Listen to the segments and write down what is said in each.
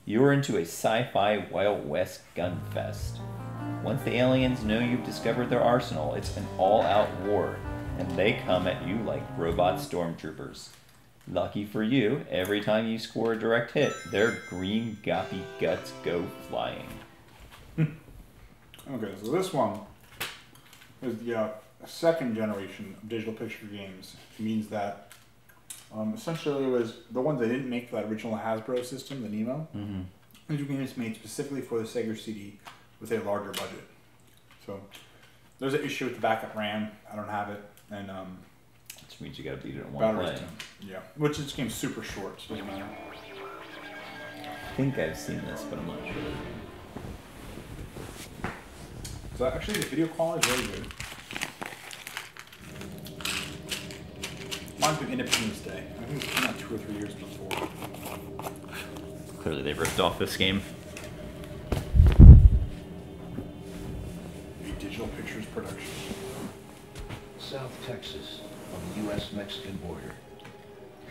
You're into a sci-fi Wild West gunfest. Once the aliens know you've discovered their arsenal, it's an all-out war, and they come at you like robot stormtroopers. Lucky for you, every time you score a direct hit, their green goppy guts go flying. Okay, so this one is the second generation of digital picture games. It means that essentially it was the ones they didn't make for that original Hasbro system, the Nemo. Mm-hmm. These were games made specifically for the Sega CD with a larger budget. So there's an issue with the backup RAM. I don't have it, and which means you gotta beat it in one play. Yeah, which this game's super short, so it doesn't matter. I think I've seen this, but I'm not sure. So actually, the video quality is really good. Reminds me of Independence Day. I think it came out 2 or 3 years before. Clearly, they ripped off this game. A digital pictures production. South Texas, on the U.S.-Mexican border.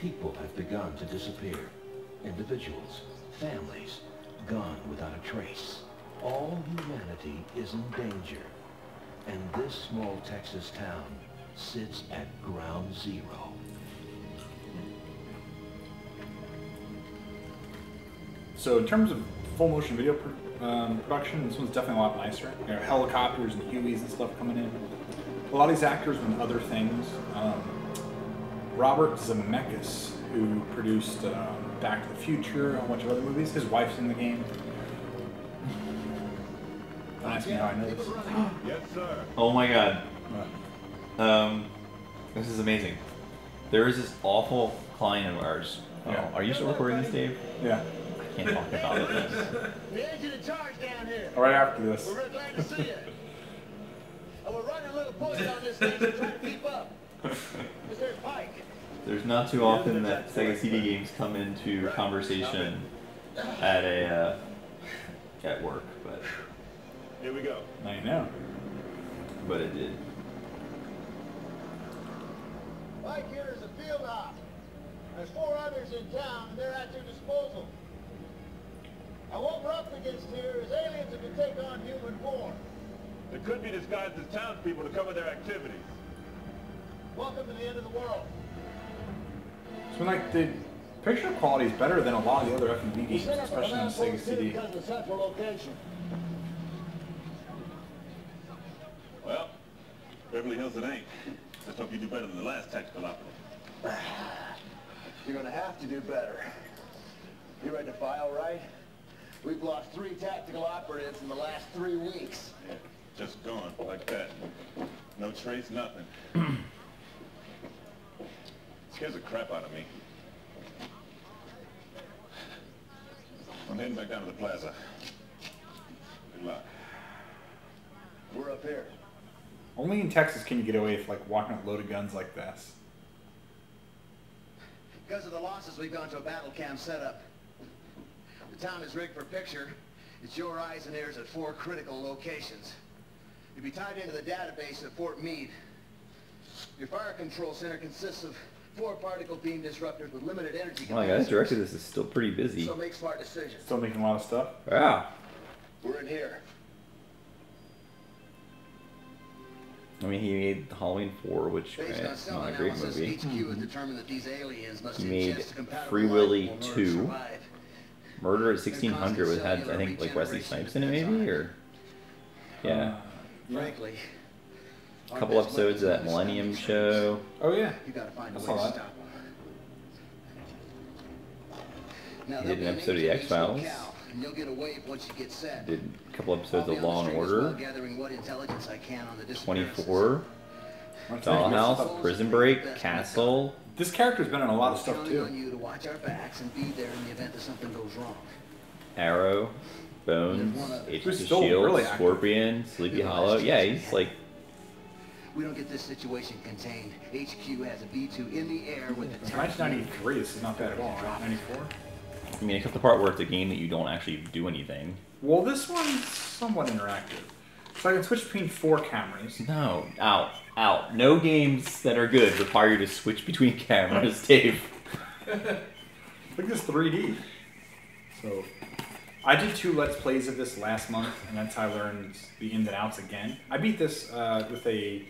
People have begun to disappear. Individuals, families, gone without a trace. All humanity is in danger. And this small Texas town sits at ground zero. So in terms of full motion video production, this one's definitely a lot nicer. You know, helicopters and Hueys and stuff coming in. A lot of these actors were in other things. Robert Zemeckis, who produced Back to the Future, a bunch of other movies. His wife's in the game. Don't ask me how I know this. Yes, sir. Oh my god. This is amazing. There is this awful client of ours. Yeah. Are you still recording this, Dave? Yeah. I can't talk about this. The agent in charge down here. Right after this. We're real glad to see you. And we're running a little push on this thing to try to keep up. Mr. Pike. There's not too often that Sega CD games come into conversation at a at work, but Here we go. Now you know. but it did. Mike here is a field op. There's 4 others in town, and they're at your disposal. Now, what we're up against here is aliens that can take on human form. They could be disguised as townspeople to cover their activities. Welcome to the end of the world. So like the picture quality is better than a lot of the other F&B games, especially on the Sega CD. Because of the central location. Well, Beverly Hills it ain't. Let's hope you do better than the last tactical operative. You're gonna have to do better. You ready to file, right? We've lost 3 tactical operatives in the last 3 weeks. Yeah, just gone, like that. No trace, nothing. Scares the crap out of me. I'm heading back down to the plaza. Good luck. We're up here. Only in Texas can you get away with like walking with loaded guns like this. Because of the losses, we've gone to a battle cam setup. The town is rigged for picture. It's your eyes and ears at 4 critical locations. You'll be tied into the database at Fort Meade. Your fire control center consists of 4 particle beam disruptors with limited energy. Oh my god, this director, this is still pretty busy. So make smart decisions. Still making a lot of stuff. Yeah. We're in here. I mean, he made Halloween 4, which Based on is cell not a great analysis, movie. HQ has determined that these aliens must He made ingest a compatible Free Willy life form in 2. order to survive. Murder at 1600 with had, I think, like Wesley Snipes in it, maybe, or yeah, Frankly, a couple episodes of that Millennium show. Oh yeah. you gotta find a I way saw to that. stop them. Now, He did there'll an be episode of the agent in X-Files. SoCal, and you'll get away once you get set. Did a couple episodes I'll of be on Law the and street as well, Order. gathering what intelligence I can on the disappearances. 24, Dollhouse, Prison Break, Castle. This character's been in a lot of I'm stuff counting on too. you to watch our backs and be there in the event that something goes wrong. Arrow, Bones, Agents Who's of still S.H.I.E.L.D., really active. Scorpion, Sleepy Hollow. Yeah, he's like, We don't get this situation contained. HQ has a B-2 in the air with the It's 1993. This is not bad at all, right? 94. I mean, except the part where it's a game that you don't actually do anything. Well, this one's somewhat interactive. So I can switch between 4 cameras. No, out. No games that are good require you to switch between cameras, Dave. Look at this 3D. So I did 2 Let's Plays of this last month, and that's how I learned the ins and outs again. I beat this with a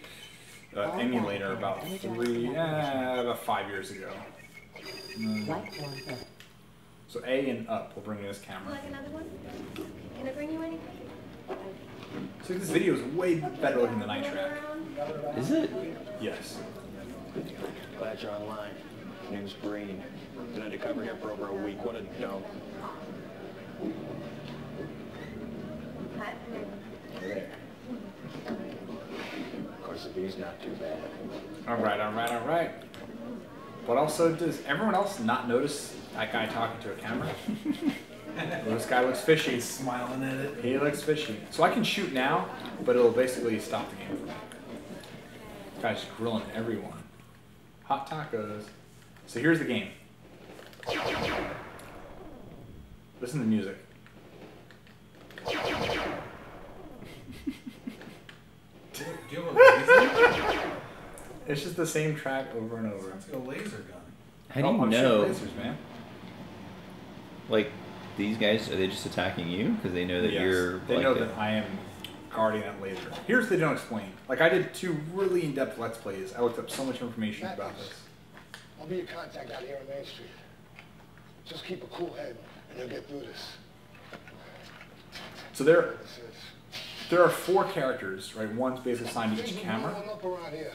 emulator about 5 years ago. So A and up will bring me this camera. Like another one? Can I bring you anything? So this video is way better looking than iTrack. Is it? Yes. Glad you're online. Name's Breen. Been undercover here for over a week. What a dope. Hi. Of course, the view's not too bad. Alright. But also, does everyone else not notice that guy talking to a camera? Well, this guy looks fishy. He's smiling at it. He looks fishy. So I can shoot now, but it'll basically stop the game for me. This guy's grilling everyone. Hot tacos. So here's the game. Listen to the music. Do you have a laser? It's just the same track over and over. It's like a laser gun. How do you I'm know? shooting lasers, man. Like, these guys, are they just attacking you? Because they know that Yes. you're. They like know that I am guarding that laser. Here's they don't explain. Like I did 2 really in-depth Let's Plays. I looked up so much information about this. I'll be your contact out here on Main Street. Just keep a cool head, and you'll get through this. So there This is. are 4 characters, right? One's basically assigned to each Things are camera. blowing up around here.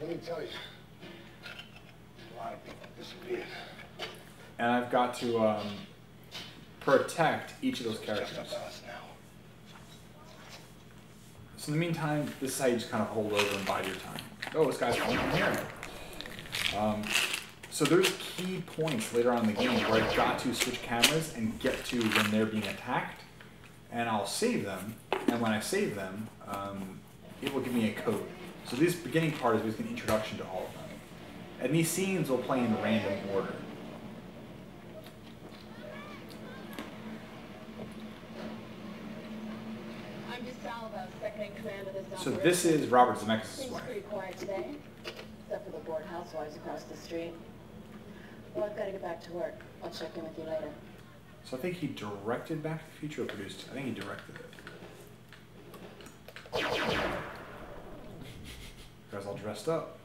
Let me tell you, a lot of people disappeared. And I've got to protect each of those Just characters. up to us now. So in the meantime, this is how you just kind of hold over and bide your time. Oh, this guy's coming from here. So there's key points later on in the game where I've got to switch cameras and get to when they're being attacked, and I'll save them. And when I save them, it will give me a code. So this beginning part is basically an introduction to all of them. And these scenes will play in random order. I'm just Salva, second in command of this So operation. this is Robert Zemeckis' Things wife. pretty quiet today, except for the bored housewives across the street. Well, I've got to get back to work. I'll check in with you later. So I think he directed Back to the Future or produced it. I think he directed it. You guys all dressed up.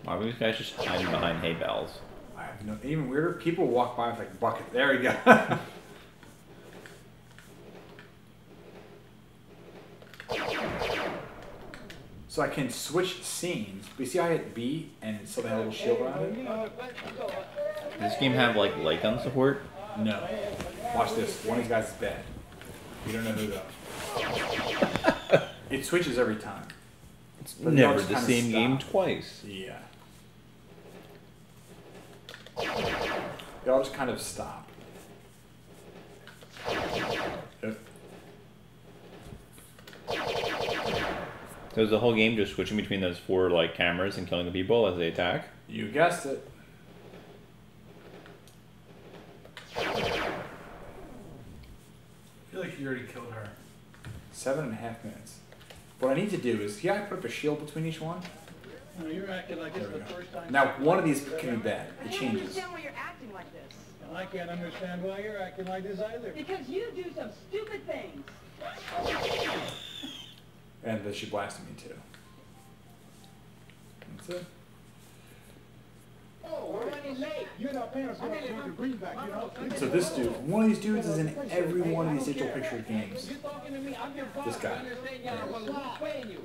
Why were these guys just hiding behind hay bales? I have no, even weirder, people walk by with like bucket. There we go. So I can switch scenes. But you see I hit B and so they have a little shield around it? Does this game have like light gun support? No. Watch this. One of these guys is bad. You don't know who though. It switches every time. It's But never dogs the kinda same game stop. twice. Yeah. They all just kind of stop. Yep. So is the whole game just switching between those 4 like cameras and killing the people as they attack? You guessed it. I feel like you already killed her. 7.5 minutes. What I need to do is, I put up a shield between each one. No, you're acting like There it's we the go. first time. Now, one of these can be bad. It I don't changes. understand why you're acting like this. And I can't understand why you're acting like this either. Because you do some stupid things. And then she blasted me too. That's it. Oh, we're running late. You're not paying us enough to your greenback, you know? So this dude, one of these dudes is in every one of these digital picture games. You're talking to me, I'm your boss. This guy. I understand you have a who's paying you.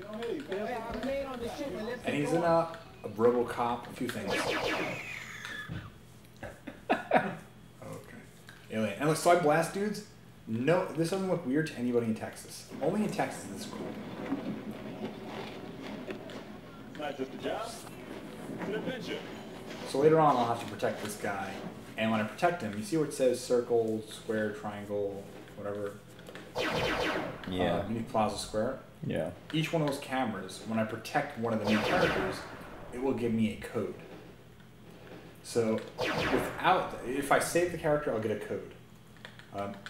Hey, I'm late on the shipment. Let's And get he's in going. a RoboCop, a few things. Okay. Alien. And look, so I blast dudes. No, this doesn't look weird to anybody in Texas. Only in Texas is this cool. It's not just a job. It's an adventure. So later on, I'll have to protect this guy. And when I protect him, you see where it says circle, square, triangle, whatever? Yeah. Beneath Plaza Square. Yeah. Each one of those cameras, when I protect one of the main characters, it will give me a code. So if I save the character, I'll get a code.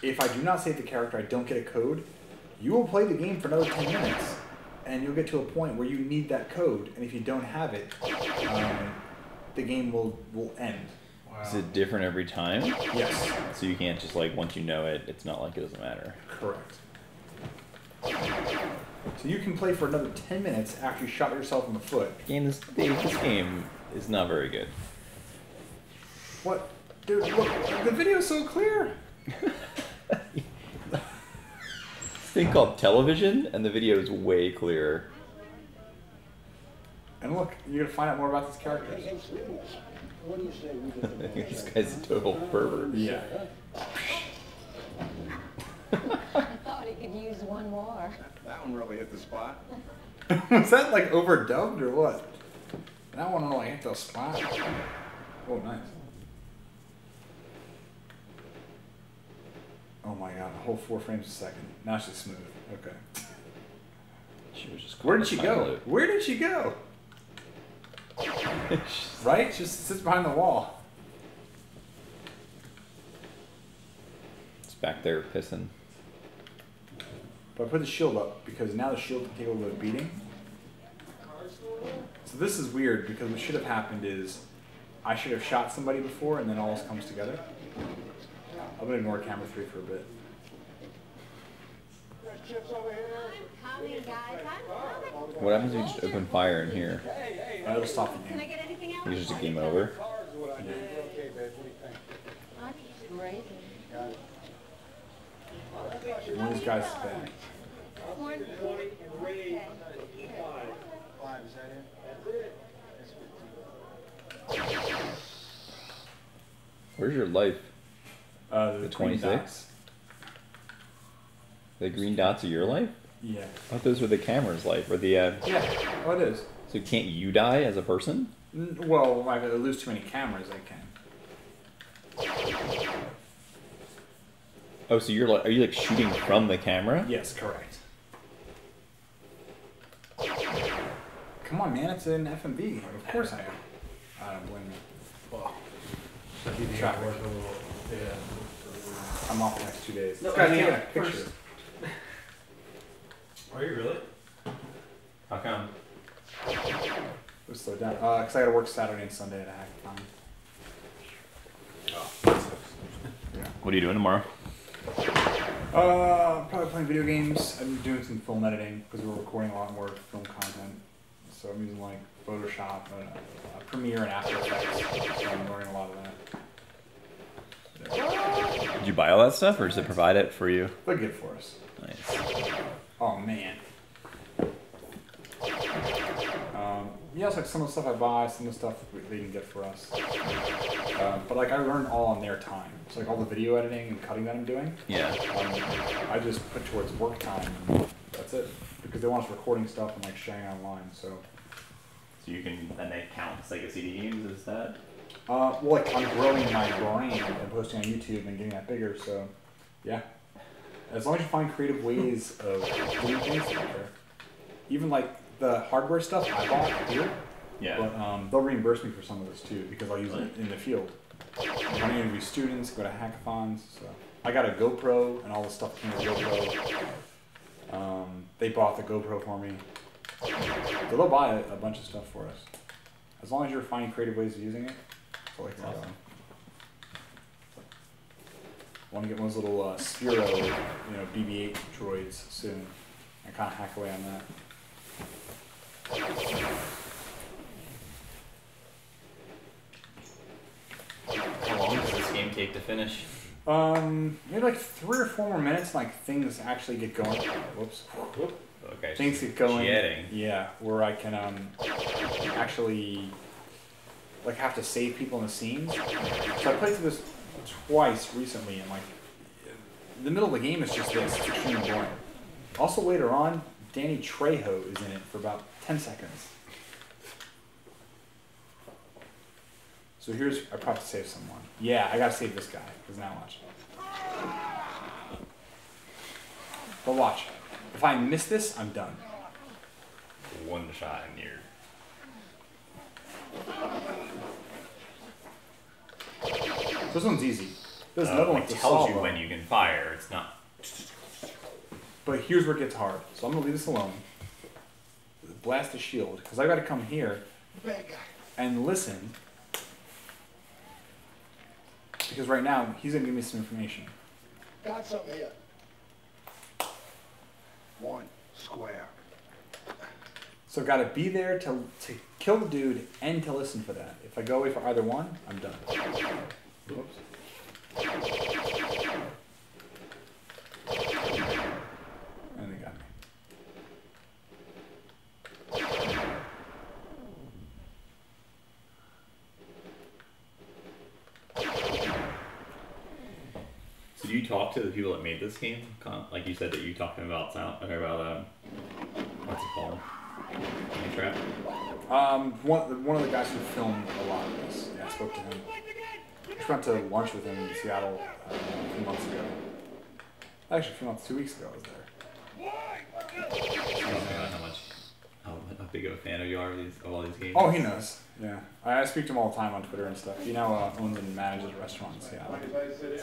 If I do not save the character, I don't get a code. You will play the game for another 10 minutes, and you'll get to a point where you need that code, and if you don't have it, the game will end. Wow. Is it different every time? Yes. So you can't just like once you know it, it's not like it doesn't matter. Correct. So you can play for another 10 minutes after you shot yourself in the foot. This game is not very good. What? Dude, look, the video's so clear. This thing called television, and the video is way clearer. And look, you're gonna find out more about these characters. What do you say we get the This guy's a total pervert. Yeah. I thought he could use one more. That one really hit the spot. Was that like overdubbed or what? That one really hit the spot. Oh, nice. Oh my god, a whole 4 frames a second. Now she's smooth. Okay. She was just Where did she caught in a time go? loop. Where did she go? Right? She just sits behind the wall. It's back there pissing. But I put the shield up because now the shield can take a little bit of beating. So this is weird because what should have happened is I should have shot somebody before and then all this comes together. I'm gonna ignore camera 3 for a bit. What happens if you just open fire in here? It'll stop the Can I game. get anything else? It's just a game over. Great. One of these guys is bad. Corn? Where's your life? The The green 26? dots. The green dots are your life? Yeah. I thought those were the camera's life, or the. Yeah. Oh, it is. So can't you die as a person? Well, if I lose too many cameras, I can. Oh, so you're like, are you like shooting from the camera? Yes, correct. Come on, man, it's an FMV. Of course I am. I don't blame you. Well, Keep traffic. work a little. Yeah. I'm off the next 2 days. No, This guy's I mean, taking a picture. first- Are you really? How come? Let's slow down. Because I gotta work Saturday and Sunday at a hackathon. Oh, that sucks. Yeah. What are you doing tomorrow? Probably playing video games. I'm doing some film editing because we're recording a lot more film content. So I'm using like Photoshop, Premiere, and After Effects. So I'm learning a lot of that. Did you buy all that stuff, or does it provide it for you? They'll get it for us. Nice. Oh man. Yeah, it's like some of the stuff I buy, some of the stuff they can get for us. But like I learned all on their time. So like all the video editing and cutting that I'm doing, Yeah. I just put towards work time and that's it. Because they want us recording stuff and like sharing online, so. So you can, and they count as like a CD games, is that? Well, like I'm growing my brand and posting on YouTube and getting that bigger, so yeah. As long as you find creative ways of doing things out there. Even like the hardware stuff I bought here, Yeah. but they'll reimburse me for some of this too because I'll use it in the field. When I interview students, go to hackathons, so I got a GoPro and all the stuff came with GoPro. They bought the GoPro for me. So they'll buy a bunch of stuff for us. As long as you're finding creative ways of using it, that's all I care about. I want to get one of those little Sphero, BB-8 droids soon. I kind of hack away on that. How long does this game take to finish? Maybe like 3 or 4 more minutes, like things actually get going. Whoops. Okay. Things get going. Jetting. Yeah, where I can actually like have to save people in the scenes. So I played through this twice recently, and like the middle of the game is just this. It's extremely boring. Also later on, Danny Trejo is in it for about 10 seconds. So here's, I probably have to save someone. Yeah, I gotta save this guy, because now watch. But watch. If I miss this, I'm done. One shot in here. So this one's easy. There's another one It to tells solve you though. when you can fire. It's not. But here's where it gets hard. So I'm gonna leave this alone. Blast the shield, because I gotta come here Bad guy. and listen Because right now, he's going to give me some information. Got something here. 1 square. So I've got to be there to kill the dude and to listen for that. If I go away for either one, I'm done. Whoops. And they got me. So do you talk to the people that made this game? Like you said that you talked to them about sound, or about what's it called? Game Trap? One of the guys who filmed a lot of this. Yeah, I spoke to him. I just went to lunch with him in Seattle a few months ago. Actually, a few months, 2 weeks ago I was there. I don't know how big of a fan you are of all these games. Oh, he knows. Yeah, I speak to him all the time on Twitter and stuff. He now owns and manages a restaurant in Seattle.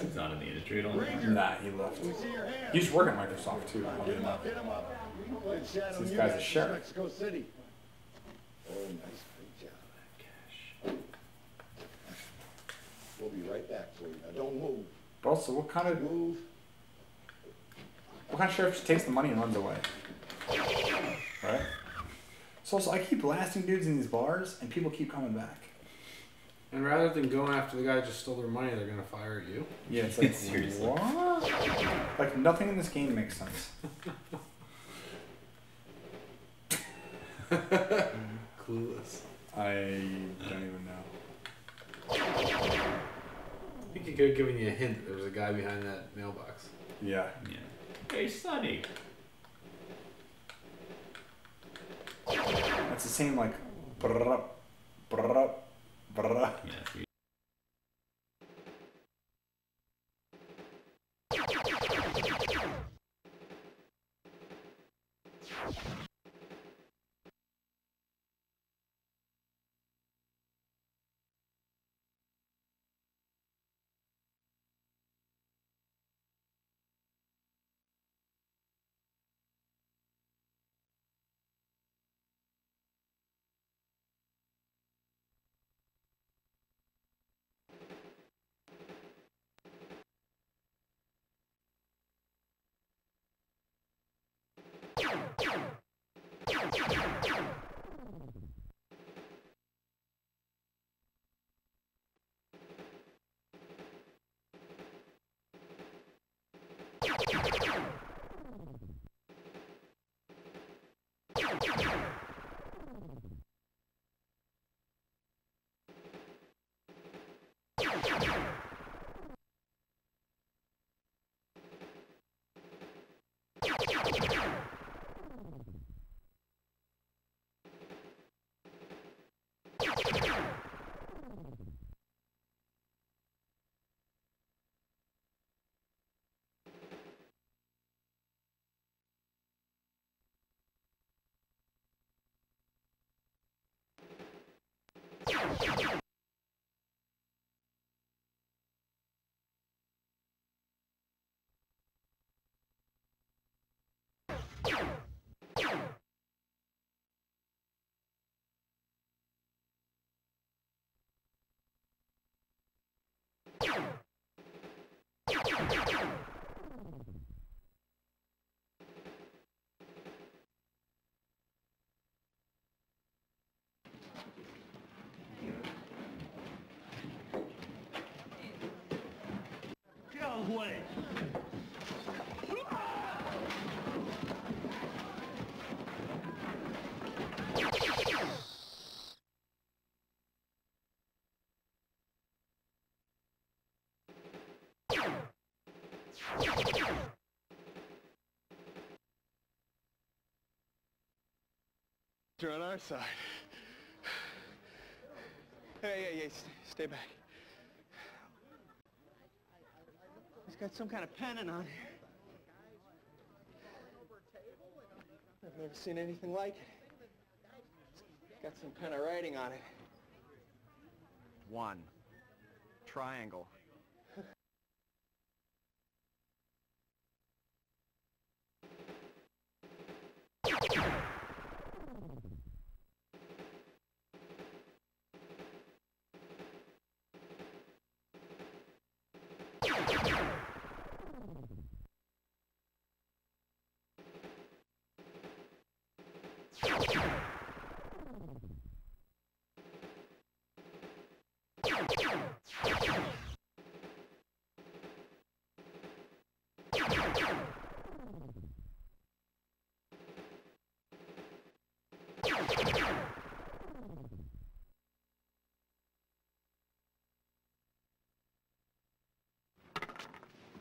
He's not in the industry at all. Nah, he left. He used to work at Microsoft too. I'll him up. So this guy's a sheriff. Mexico City. Oh, nice. Great job. Cash. We'll be right back for you. Now don't move. But also, what kind of sheriff just takes the money and runs away? Right? So I keep blasting dudes in these bars, and people keep coming back. And rather than going after the guy who just stole their money, they're gonna fire you. Yeah, it's like, Seriously. what? Like, nothing in this game makes sense. Clueless. I don't even know. I think he could have given you a hint that there was a guy behind that mailbox. Yeah. Yeah. Hey, Sonny. That's the same, like, brrrr, brrrr, brrrr. Yeah. So way. You're on our side. Hey, stay back. He's got some kind of pennant on here. I've never seen anything like it. It's got some kind of writing on it. 1. Triangle.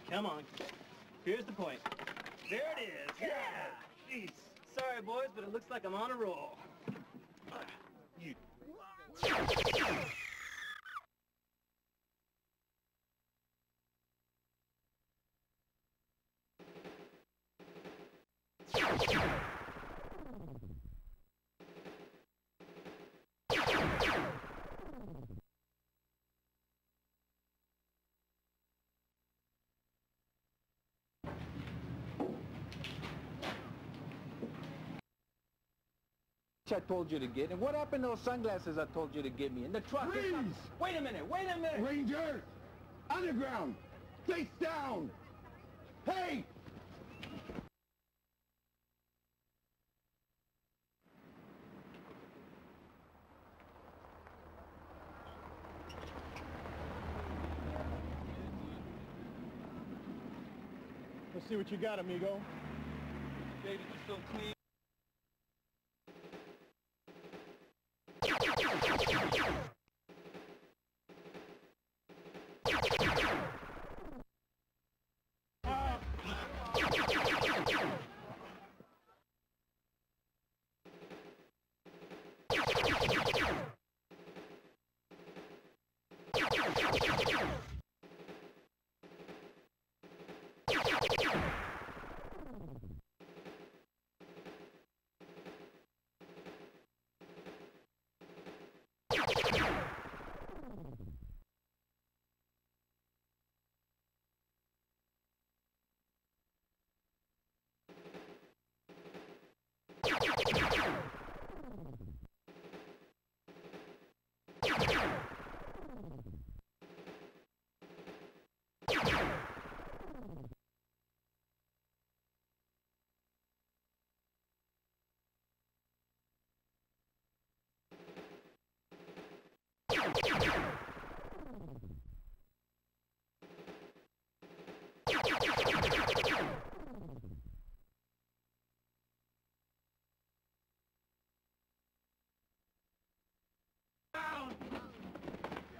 Come on. Here's the point. There it is. Yeah! Jeez. Sorry, boys, but it looks like I'm on a roll. You... I told you to get, and what happened to those sunglasses I told you to give me? In the truck. Freeze! Wait a minute, wait a minute! Ranger! Underground! Face down! Hey! Let's see what you got, amigo. Baby, you so clean.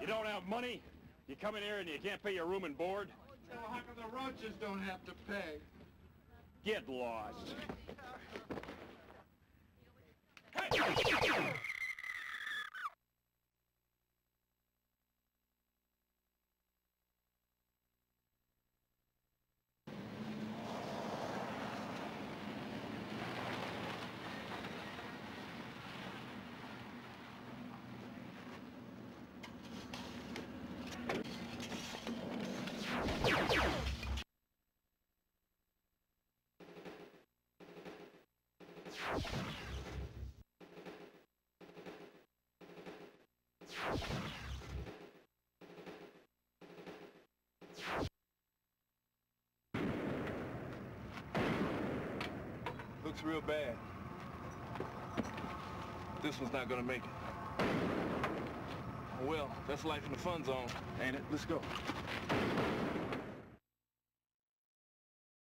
You don't have money? You come in here and you can't pay your room and board? Well, how come the roaches don't have to pay? Get lost. Looks real bad. This one's not gonna make it. Well, that's life in the fun zone, ain't it? Let's go.